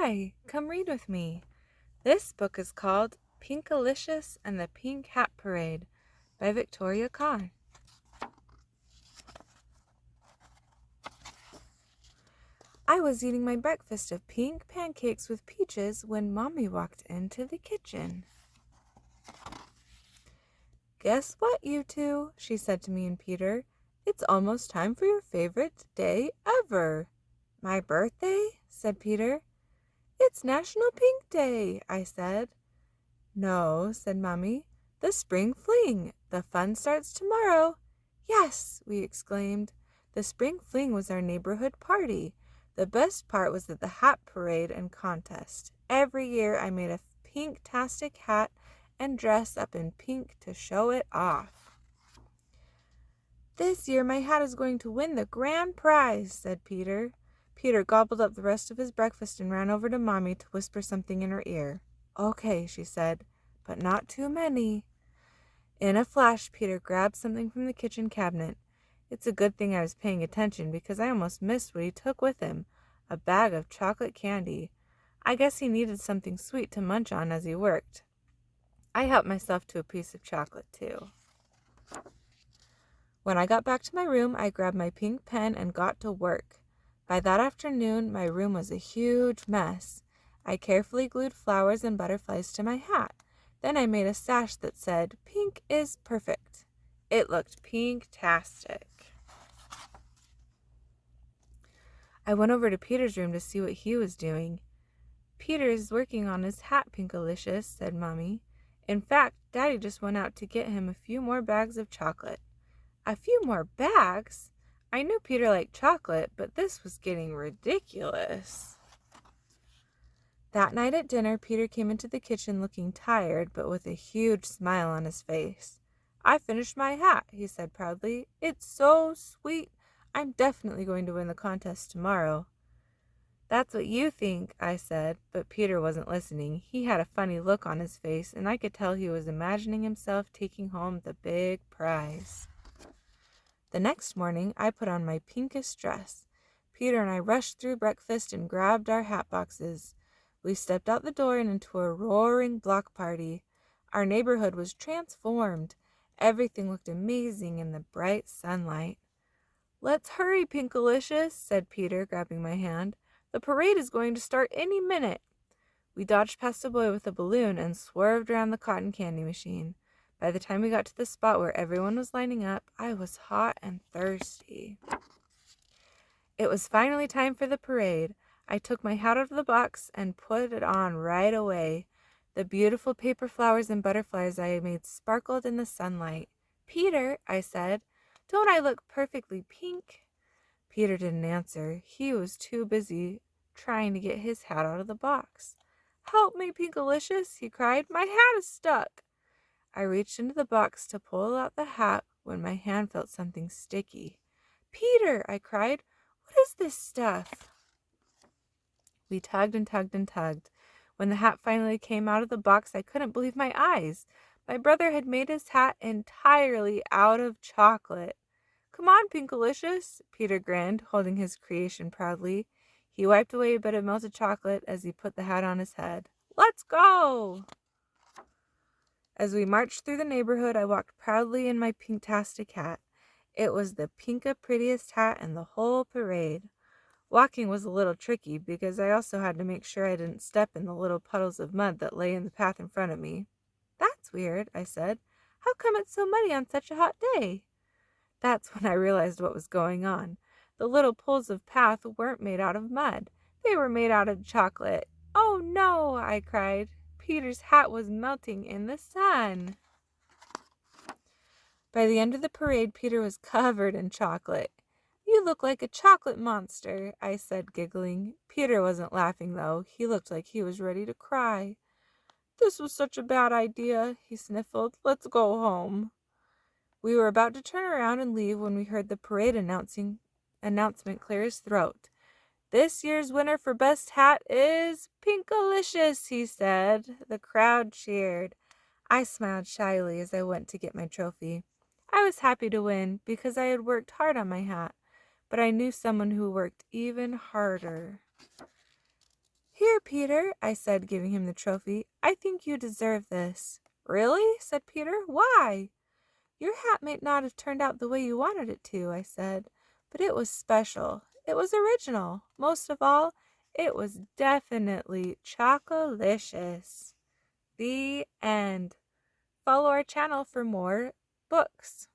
Hi, come read with me. This book is called Pinkalicious and the Pink Hat Parade by Victoria Kahn. I was eating my breakfast of pink pancakes with peaches when Mommy walked into the kitchen. Guess what, you two? She said to me and Peter. It's almost time for your favorite day ever. My birthday? Said Peter. It's National Pink Day, I said. No, said Mommy. The Spring Fling. The fun starts tomorrow. Yes, we exclaimed. The Spring Fling was our neighborhood party. The best part was at the hat parade and contest. Every year I made a pink-tastic hat and dress up in pink to show it off. This year my hat is going to win the grand prize, said Peter. Peter gobbled up the rest of his breakfast and ran over to Mommy to whisper something in her ear. Okay, she said, but not too many. In a flash, Peter grabbed something from the kitchen cabinet. It's a good thing I was paying attention because I almost missed what he took with him, a bag of chocolate candy. I guess he needed something sweet to munch on as he worked. I helped myself to a piece of chocolate, too. When I got back to my room, I grabbed my pink pen and got to work. By that afternoon, my room was a huge mess. I carefully glued flowers and butterflies to my hat. Then I made a sash that said, "Pink is perfect." It looked pink-tastic. I went over to Peter's room to see what he was doing. Peter is working on his hat, Pinkalicious, said Mommy. In fact, Daddy just went out to get him a few more bags of chocolate. A few more bags? I knew Peter liked chocolate, but this was getting ridiculous. That night at dinner, Peter came into the kitchen looking tired, but with a huge smile on his face. I finished my hat, he said proudly. It's so sweet. I'm definitely going to win the contest tomorrow. That's what you think, I said, but Peter wasn't listening. He had a funny look on his face, and I could tell he was imagining himself taking home the big prize. The next morning, I put on my pinkest dress. Peter and I rushed through breakfast and grabbed our hat boxes. We stepped out the door and into a roaring block party. Our neighborhood was transformed. Everything looked amazing in the bright sunlight. Let's hurry, Pinkalicious, said Peter, grabbing my hand. The parade is going to start any minute. We dodged past a boy with a balloon and swerved around the cotton candy machine. By the time we got to the spot where everyone was lining up, I was hot and thirsty. It was finally time for the parade. I took my hat out of the box and put it on right away. The beautiful paper flowers and butterflies I made sparkled in the sunlight. Peter, I said, don't I look perfectly pink? Peter didn't answer. He was too busy trying to get his hat out of the box. Help me, Pinkalicious, he cried. My hat is stuck. I reached into the box to pull out the hat when my hand felt something sticky. Peter, I cried, what is this stuff? We tugged and tugged and tugged. When the hat finally came out of the box, I couldn't believe my eyes. My brother had made his hat entirely out of chocolate. Come on, Pinkalicious, Peter grinned, holding his creation proudly. He wiped away a bit of melted chocolate as he put the hat on his head. Let's go! As we marched through the neighborhood, I walked proudly in my pink-tastic hat. It was the prettiest hat in the whole parade. Walking was a little tricky because I also had to make sure I didn't step in the little puddles of mud that lay in the path in front of me. That's weird, I said. How come it's so muddy on such a hot day? That's when I realized what was going on. The little pools of path weren't made out of mud. They were made out of chocolate. Oh no, I cried. Peter's hat was melting in the sun. By the end of the parade, Peter was covered in chocolate. You look like a chocolate monster, I said, giggling. Peter wasn't laughing, though. He looked like he was ready to cry. This was such a bad idea, he sniffled. Let's go home. We were about to turn around and leave when we heard the parade announcement clear his throat. This year's winner for best hat is Pinkalicious, he said. The crowd cheered. I smiled shyly as I went to get my trophy. I was happy to win because I had worked hard on my hat, but I knew someone who worked even harder. Here, Peter, I said, giving him the trophy. I think you deserve this. Really? Said Peter. Why? Your hat may not have turned out the way you wanted it to, I said, but it was special. It was original. Most of all, it was definitely chocolicious. The end. Follow our channel for more books.